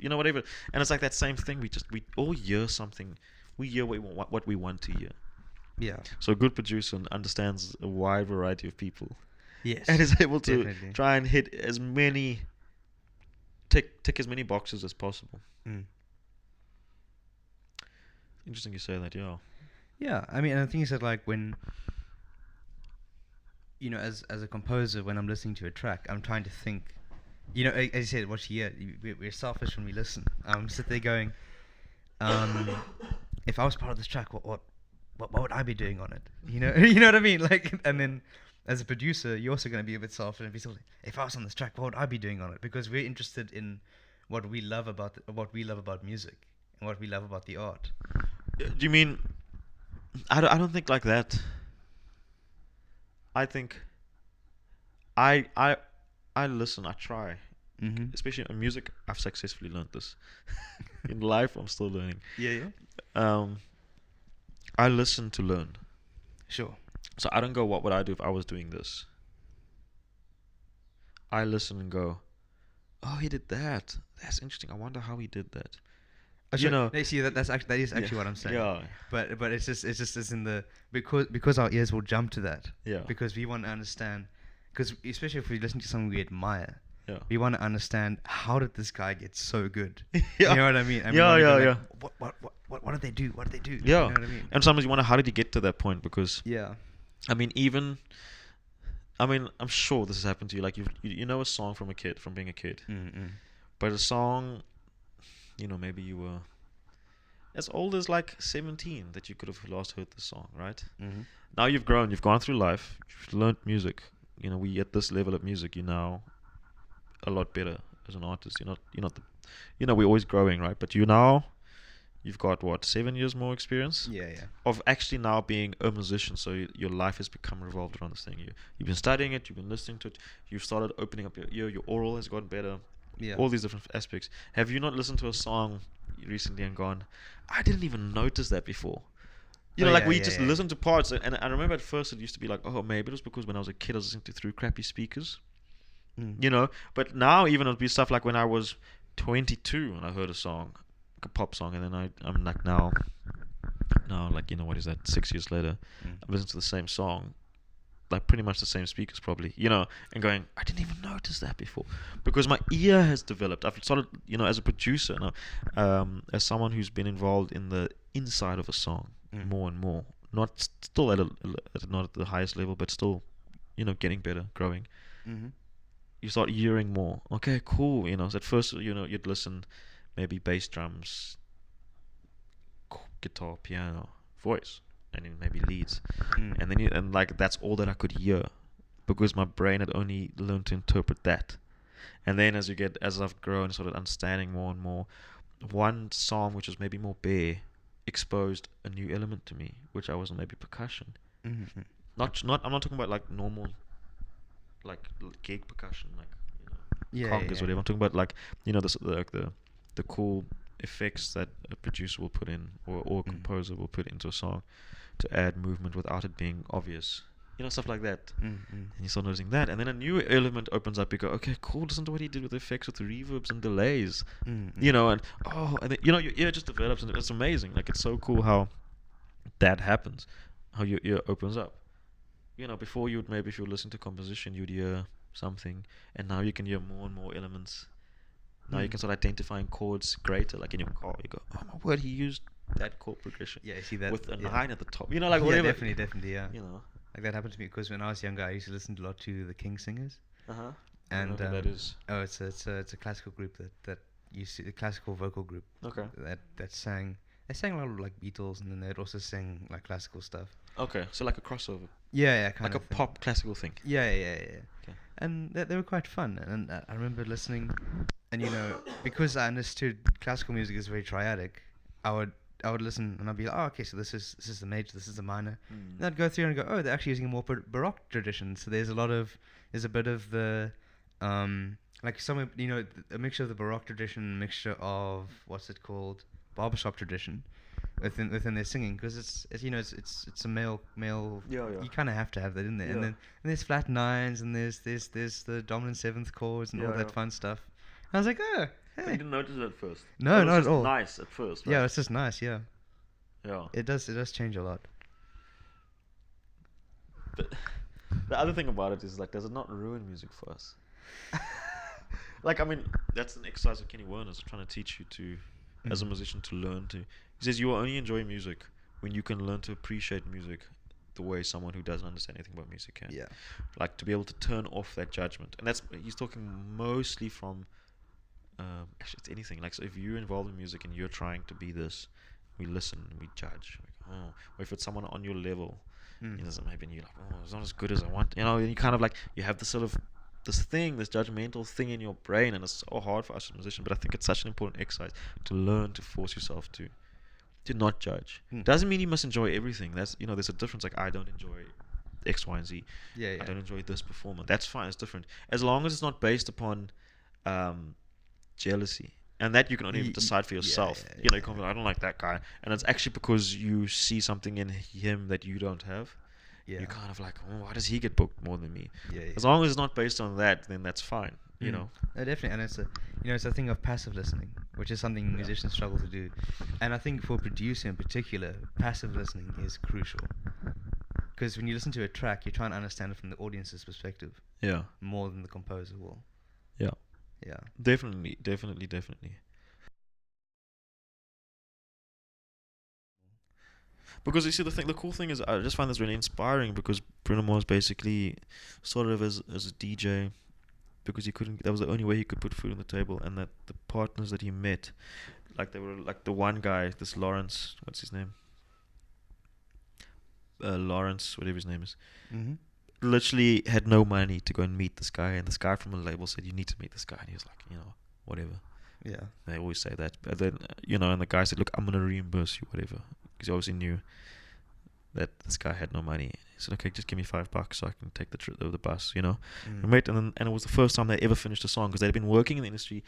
Whatever. And it's like that same thing. We all hear something. We hear what we want to hear. Yeah. So a good producer understands a wide variety of people. Yes. And is able to definitely. try and hit as many, tick as many boxes as possible. Interesting you say that, yeah. Yeah, I mean, and the thing is that, like, when as a composer, when I'm listening to a track, I'm trying to think. As you said, what you hear, we're selfish when we listen. Sit there going, if I was part of this track, what would I be doing on it? You know what I mean? Like, and then as a producer, you're also going to be a bit selfish and be sort of, if I was on this track, what would I be doing on it? Because we're interested in what we love about music and what we love about the art. Do you mean? I don't think like that. I think I listen, I try. Especially in music, I've successfully learned this. In life, I'm still learning. Yeah. I listen to learn. Sure. So I don't go, what would I do if I was doing this? I listen and go, oh, he did that. That's interesting. I wonder how he did that. See, that is actually what I'm saying. Yeah. But it's in the because our ears will jump to that. Yeah. Because we want to understand, because especially if we listen to someone we admire, Yeah. we want to understand, how did this guy get so good? Yeah. You know what I mean? Yeah. What did they do? What did they do? Yeah. You know what I mean? And sometimes you wonder, how did he get to that point? Because Yeah. I'm sure this has happened to you. Like, you know a song from being a kid. But a song, maybe you were as old as like 17 that you could have last heard the song, right? Now you've grown, you've gone through life, you've learned music. We at this level of music, you're now a lot better as an artist. You're not we're always growing, right? But you've got 7 years more experience. Yeah. Of actually now being a musician. So your life has become revolved around this thing. You've been studying it, you've been listening to it, you've started opening up your ear, your oral has gotten better. Yeah. All these different aspects. Have you not listened to a song recently and gone, I didn't even notice that before? We listen to parts, and I remember at first it used to be like, oh, maybe it was because when I was a kid I was listening to through crappy speakers. But now even it'll be stuff like when I was 22 and I heard a song, like a pop song, and then I'm like now like, what is that, 6 years later, I'm listening to the same song, like pretty much the same speakers probably, and going, I didn't even notice that before, because my ear has developed. I've started, as a producer now, as someone who's been involved in the inside of a song more and more, not still not at the highest level, but still, getting better, growing. You start hearing more. Okay, cool. So at first, you'd listen, maybe bass, drums, guitar, piano, voice, and then maybe leads, and then that's all that I could hear because my brain had only learned to interpret that. And then as I've grown, sort of understanding more and more, one song which was maybe more bare exposed a new element to me, which I wasn't, maybe percussion. Mm-hmm. I'm not talking about like normal, like gig percussion, like Yeah, congas, yeah. whatever. I'm talking about like the cool effects that a producer will put in, or a composer will put into a song to add movement without it being obvious. Stuff like that. And you start noticing that, and then a new element opens up. You go, okay, cool. Listen to what he did with the effects, with the reverbs and delays. And then, your ear just develops, and it's amazing. Like, it's so cool how that happens, how your ear opens up. Before maybe if you listen to composition, you'd hear something, and now you can hear more and more elements. Now you can start identifying chords greater. Like in your car, you go, oh my word, he used that chord progression. Yeah, I see that with a yeah. 9 at the top. Like whatever. Yeah, definitely, yeah. Like that happened to me because when I was younger, I used to listen a lot to the King Singers. Uh-huh. And that is. Oh, it's a classical group that used to, a classical vocal group. Okay. That sang. They sang a lot of like Beatles, and then they'd also sing like classical stuff. Okay, so like a crossover. Yeah, kind like of a thing. pop classical thing. Yeah. Okay. And they were quite fun, and I remember listening, and because I understood classical music is very triadic, I would listen and I'd be like, oh, okay, so this is the major, this is the minor. And I'd go through and go, oh, they're actually using a more Baroque tradition. So there's a bit of the like some a mixture of the Baroque tradition, a mixture of what's it called, barbershop tradition within their singing, because it's a male. Yeah. You kind of have to have that in there. Yeah. And then there's flat nines, and there's the dominant seventh chords and all that fun stuff. I was like, oh, hey. But you didn't notice it at first. No, not at all. Nice at first. Right? Yeah, it's just nice. Yeah. Yeah. It does change a lot. But the other thing about it is, like, does it not ruin music for us? Like, I mean, that's an exercise of Kenny Werner's trying to teach you to, as a musician, to learn to. He says you will only enjoy music when you can learn to appreciate music the way someone who doesn't understand anything about music can. Yeah. Like, to be able to turn off that judgment. And he's talking mostly from, actually, it's anything. Like, so if you're involved in music and you're trying to be this, we listen and we judge. Like, or if it's someone on your level, maybe you're like, oh, it's not as good as I want. And you kind of like, you have this sort of, this judgmental thing in your brain, and it's so hard for us as musicians, but I think it's such an important exercise to learn to force yourself to not judge. Doesn't mean you must enjoy everything. That's, there's a difference. Like, I don't enjoy X, Y, and Z. Yeah. I don't enjoy this performer. That's fine. It's different. As long as it's not based upon jealousy. And that you can only decide for yourself. You can't be like, I don't like that guy. And it's actually because you see something in him that you don't have. Yeah. You're kind of like, oh, why does he get booked more than me? Yeah. As long as it's not based on that, then that's fine. No, definitely. And it's a thing of passive listening, which is something musicians struggle to do. And I think for producing in particular, passive listening is crucial. Because when you listen to a track, you're trying to understand it from the audience's perspective. Yeah. More than the composer will. Yeah. Yeah. Definitely. Because you see, the cool thing is, I just find this really inspiring, because Bruno Mars basically started as a DJ because that was the only way he could put food on the table, and that the partners that he met, like, they were like the one guy, this Lawrence, what's his name? Lawrence, whatever his name is. Literally had no money to go and meet this guy, and this guy from a label said, you need to meet this guy, and he was like, whatever. Yeah. They always say that. But then, and the guy said, look, I'm going to reimburse you, whatever. Because he obviously knew that this guy had no money. He said, okay, just give me $5 so I can take the trip over the bus, And it was the first time they ever finished a song, because they'd been working in the industry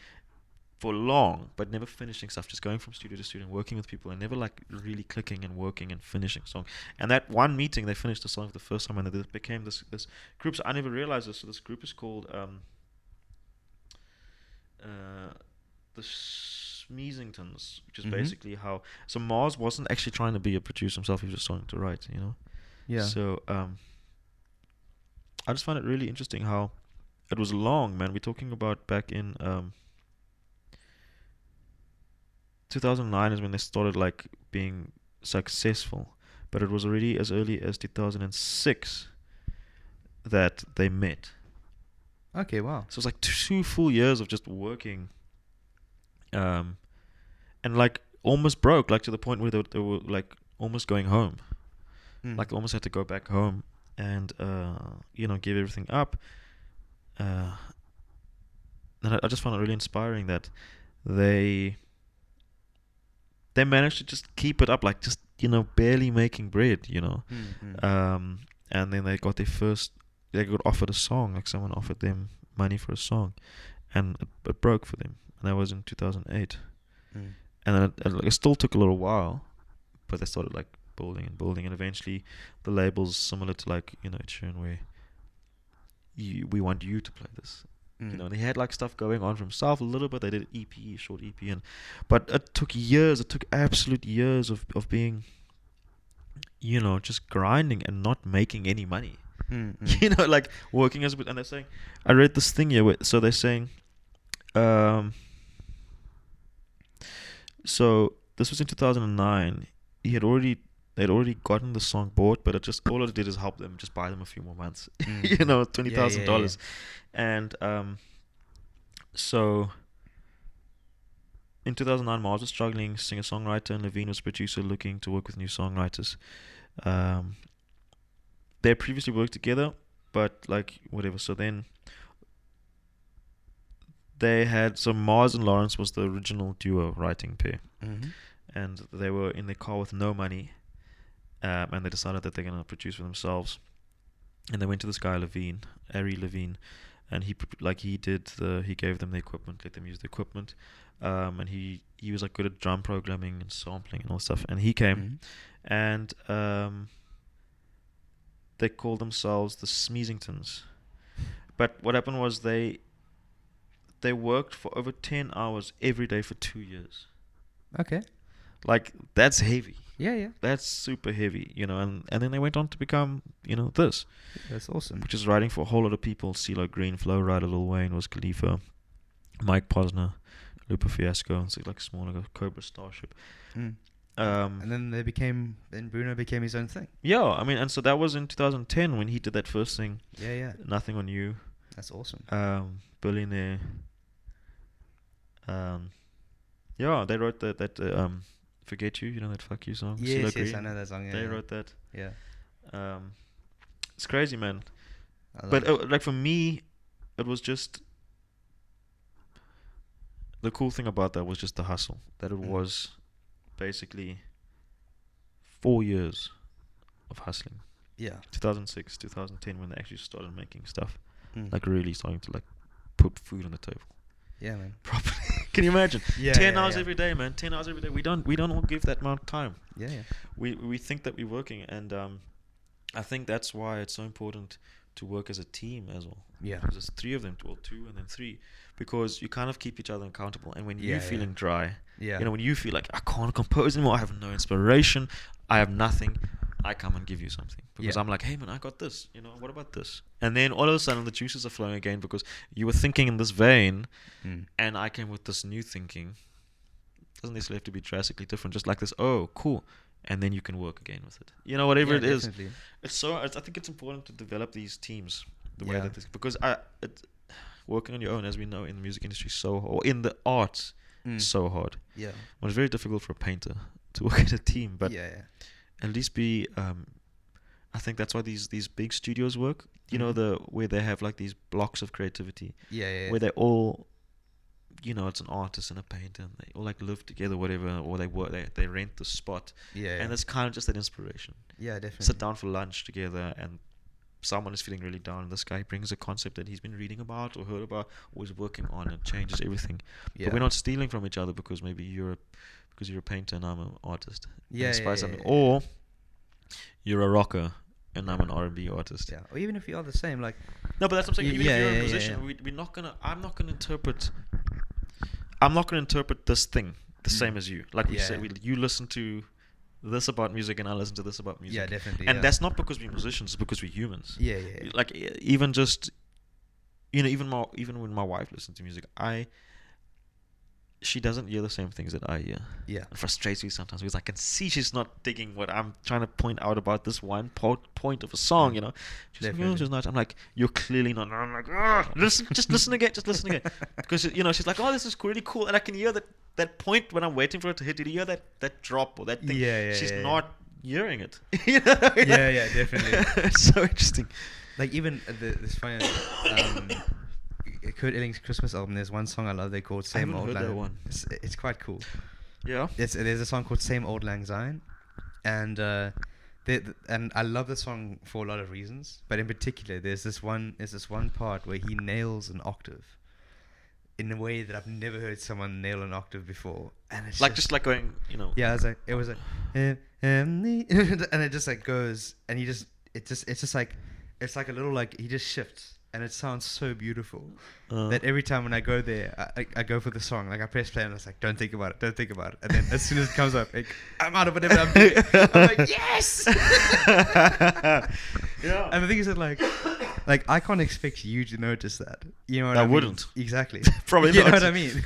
for long, but never finishing stuff, just going from studio to studio and working with people, and never like really clicking and working and finishing a song. And that one meeting, they finished the song for the first time, and it became this group. So I never realized this. So this group is called the Smeezingtons, which is basically how. So Mars wasn't actually trying to be a producer himself; he was just trying to write, Yeah. So I just find it really interesting how it was long, man. We're talking about back in 2009 is when they started like being successful, but it was already as early as 2006 that they met. Okay, wow. So it's like 2 full years of just working, and like almost broke, like to the point where they were like almost going home, like almost had to go back home and give everything up. And I just found it really inspiring that they managed to just keep it up, like just barely making bread, and then they got offered a song, like someone offered them money for a song, and it broke for them, and that was in 2008. And then it still took a little while, but they started like building and building, and eventually the labels similar to like Ed Sheeran, where we want you to play this. And he had like stuff going on for himself a little bit. They did an EP, short EP, but it took years. It took absolute years of being, just grinding and not making any money. Like working as and they're saying, I read this thing here. So they're saying, so this was in 2009. They'd already gotten the song bought, but all it did is help them, just buy them a few more months. $20,000. And so in 2009, Mars was struggling, singer-songwriter, and Levine was producer, looking to work with new songwriters. They had previously worked together, but like whatever. So then they had, so Mars and Lawrence was the original duo writing pair, and they were in their car with no money, and they decided that they're gonna produce for themselves, and they went to this guy Ari Levine, and he gave them the equipment, let them use the equipment, and he was like good at drum programming and sampling and all stuff, and he came, and they called themselves the Smeezingtons, but what happened was they worked for over 10 hours every day for 2 years. Okay. Like, that's heavy. Yeah. That's super heavy, and then they went on to become, this. That's awesome. Which is writing for a whole lot of people. CeeLo Green, Flo Rida, Lil Wayne, Wiz Khalifa, Mike Posner, Lupe Fiasco, and so like smaller, Cobra Starship. And then Bruno became his own thing. Yeah, I mean, and so that was in 2010 when he did that first thing. Yeah. Nothing on You. That's awesome. Billionaire. Yeah, they wrote that Forget You, that Fuck You song. Yes, I know that song. Yeah, they wrote that. Yeah. It's crazy, man. But like for me, it was just the cool thing about that was just the hustle. That it was basically 4 years of hustling. Yeah. 2006, 2010, when they actually started making stuff, like really starting to like put food on the table. Yeah, man. Properly. Can you imagine? 10 hours every day, man. 10 hours every day. We don't all give that amount of time. Yeah. We think that we're working, and I think that's why it's so important to work as a team as well. Yeah. Because there's 3 of them, well, 2 and then 3, because you kind of keep each other accountable. And when you're feeling dry, when you feel like I can't compose anymore, I have no inspiration, I have nothing, I come and give you something, because I'm like, hey man, I got this, what about this? And then all of a sudden the juices are flowing again, because you were thinking in this vein, and I came with this new thinking. Doesn't necessarily have to be drastically different, just like this, oh cool, and then you can work again with it, whatever it definitely. is. I think it's important to develop these teams the way that this, because working on your own, as we know, in the music industry, or in the arts, so hard. It was very difficult for a painter to work as a team, but at least be I think that's why these big studios work, where they have like these blocks of creativity, where they all, it's an artist and a painter, and they all like live together, whatever, or they rent the spot, and it's kind of just that inspiration. Definitely. Sit down for lunch together, and someone is feeling really down, and this guy brings a concept that he's been reading about or heard about or is working on, and changes everything. But we're not stealing from each other, because maybe you're a painter and I'm an artist. Something. Or you're a rocker and I'm an R&B artist. Yeah. Or even if you are the same, like. No, but that's what I'm saying. Even if you're in a position, we're not gonna. I'm not gonna interpret this thing the same as you. Like we said, you listen to this about music and I listen to this about music. Yeah, definitely. And that's not because we're musicians; it's because we're humans. Yeah. Like even just, even when my wife listens to music, she doesn't hear the same things that I hear. Yeah. It frustrates me sometimes, because I can see she's not digging what I'm trying to point out about this one point of a song, She's like, oh, she's not. I'm like, you're clearly not. And I'm like, just listen again. Because, she's like, oh, this is really cool. And I can hear that point when I'm waiting for it to hit. Did you hear that drop or that thing? She's not hearing it. You know what I mean? Yeah, definitely. It's so interesting. Like even this funny, Kurt Elling's Christmas album. There's one song I love. They called I "Same haven't Old heard Lang." that one. It's quite cool. Yeah. There's a song called "Same Old Lang Syne," and and I love the song for a lot of reasons. But in particular, there's this one part where he nails an octave in a way that I've never heard someone nail an octave before, and it's Like just like going, you know. yeah. It was like, and it just like goes, and it's just like, it's like a little like he just shifts, and it sounds so beautiful that every time when I go there, I go for the song. Like I press play and it's like, don't think about it, and then as soon as it comes up, like, I'm out of whatever I'm doing. I'm like, yes. Yeah. And the thing is that like I can't expect you to notice that. You know what I mean? wouldn't. Exactly. Probably you not. know what I mean?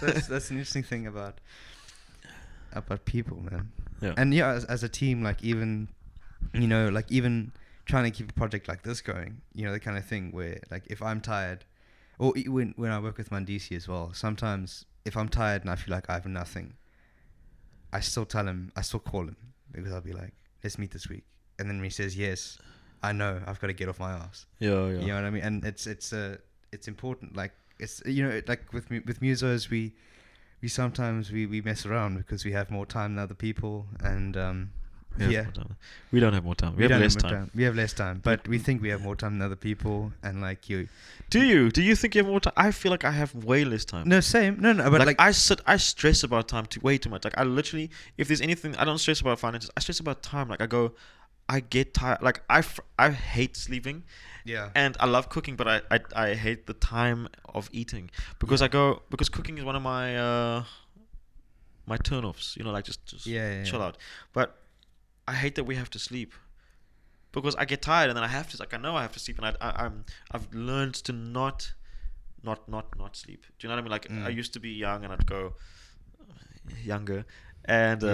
that's an interesting thing about people, man. Yeah. And yeah, as a team, like even, you know, like even trying to keep a project like this going, you know, the kind of thing where like if I'm tired, or when I work with Mandisi as well, sometimes if I'm tired and I feel like I have nothing, I still call him, because I'll be like, let's meet this week. And then when he says yes, I know I've got to get off my ass. Yeah. You know what I mean? And it's important. Like it's, you know, like with musos, we sometimes we mess around because we have more time than other people, and yeah. We don't have more time. We have less time. We have less time, but we think we have more time than other people, and like you. Do you think you have more time? I feel like I have way less time. No, same. No, but like I stress about time way too much. Like I literally, if there's anything, I don't stress about finances. I stress about time. Like I get tired. Like I hate sleeping. yeah. And I love cooking, but I hate the time of eating because because cooking is one of my my turn-offs. You know, like just chill out. But I hate that we have to sleep because I get tired and then I have to, like, I know I have to sleep, and I've learned to not sleep. Do you know what I mean? Like I used to be young and I'd go younger, and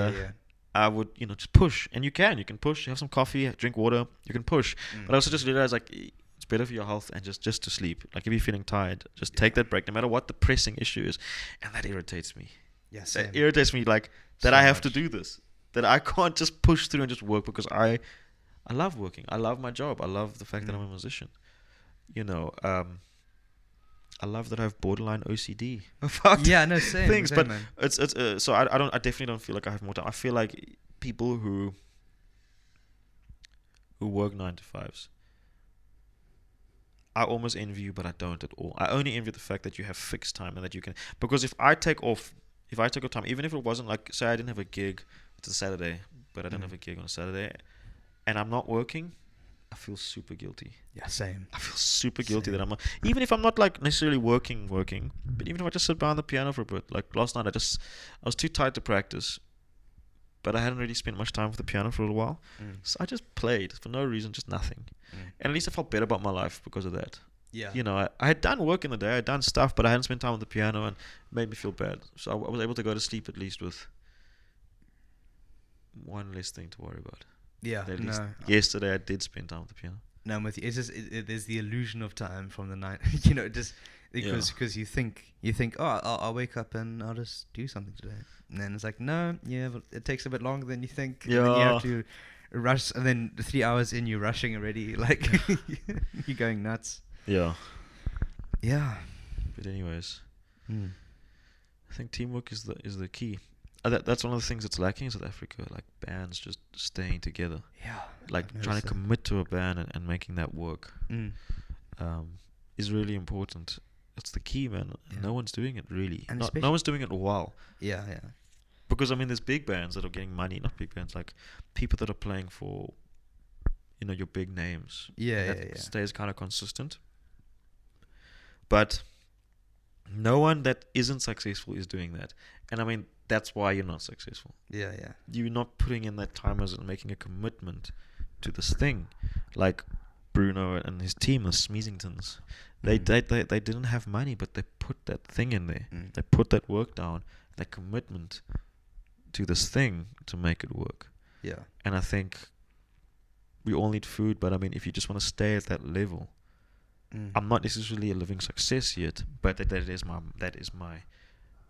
I would, you know, just push, and you can push, have some coffee, drink water, you can push. But I also just realized like it's better for your health and just to sleep. Like if you're feeling tired, just take that break, no matter what the pressing issue is, and that irritates me. Yeah, same. It irritates me like that So I have much. to do this. That I can't just push through and just work because I love working. I love my job. I love the fact that I'm a musician. You know, I love that I have borderline OCD about Yeah, no, same. things. Same, But man. it's so I definitely don't feel like I have more time. I feel like people who work 9 to 5s, I almost envy you, but I don't at all. I only envy the fact that you have fixed time and that you can, because if I take off time, even if it wasn't like, say I didn't have a gig, it's a Saturday, but I don't have a gig on a Saturday, and I'm not working, I feel super guilty. Yeah, same. I feel super guilty Same. that I'm not, even if I'm not like necessarily working, but even if I just sit behind the piano for a bit, like last night I was too tired to practice, but I hadn't really spent much time with the piano for a while, so I just played for no reason, just nothing, and at least I felt better about my life because of that. Yeah. You know, I had done work in the day, I had done stuff, but I hadn't spent time with the piano, and it made me feel bad. So I was able to go to sleep at least with one less thing to worry about. Yeah. At least No. yesterday I did spend time with the piano. No, I'm with you. It's just there's the illusion of time from the night. You know, just because you think oh I'll wake up and I'll just do something today, and then it's like no, yeah, but it takes a bit longer than you think. And then you Yeah. have to rush, and then 3 hours in you're rushing already, like you're going nuts. Yeah. Yeah. But anyways, I think teamwork is the key. That's one of the things that's lacking in South Africa, like bands just staying together. Yeah. Like I've trying noticed to that. commit to a band and making that work Mm. is really important. It's the key, man. Yeah. No one's doing it really. And No one's doing it well. Yeah. Because I mean, there's big bands that are getting money, not big bands, like people that are playing for, you know, your big names. Yeah, And yeah, that yeah. stays kind of consistent. But no one that isn't successful is doing that. And I mean, that's why you're not successful. Yeah. You're not putting in that time as in making a commitment to this thing. Like Bruno and his team, the Smeezingtons, they didn't have money, but they put that thing in there. They put that work down, that commitment to this thing to make it work. Yeah. And I think we all need food, but I mean, if you just want to stay at that level, I'm not necessarily a living success yet, but that is my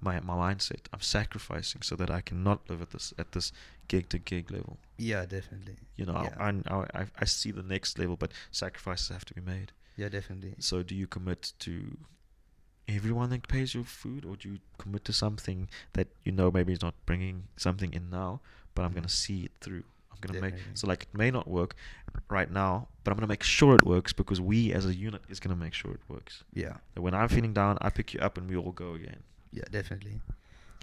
mindset. I'm sacrificing so that I can not live at this gig to gig level. Yeah, definitely. You know, Yeah. I see the next level, but sacrifices have to be made. Yeah, definitely. So do you commit to everyone that pays your food, or do you commit to something that you know maybe is not bringing something in now, but I'm gonna see it through. I'm gonna make Definitely. so like it may not work right now, but I'm gonna make sure it works because we as a unit is gonna make sure it works. Yeah. That when I'm feeling down, I pick you up and we all go again. Yeah, definitely.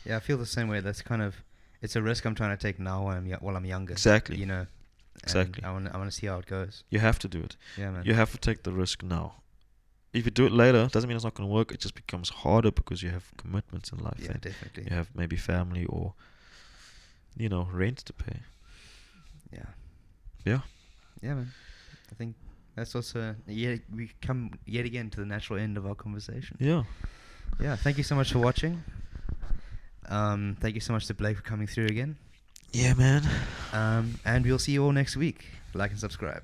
Yeah, I feel the same way. That's kind of, it's a risk I'm trying to take now while I'm younger. Exactly. You know. Exactly. And I want to see how it goes. You have to do it. Yeah, man. You have to take the risk now. If you do it later, doesn't mean it's not going to work. It just becomes harder because you have commitments in life. Yeah, definitely. You have maybe family or, rent to pay. Yeah. Yeah. Yeah, man. I think that's also, we come yet again to the natural end of our conversation. Yeah. Yeah, thank you so much for watching. Thank you so much to Blake for coming through again. Yeah, man. And we'll see you all next week. Like and subscribe.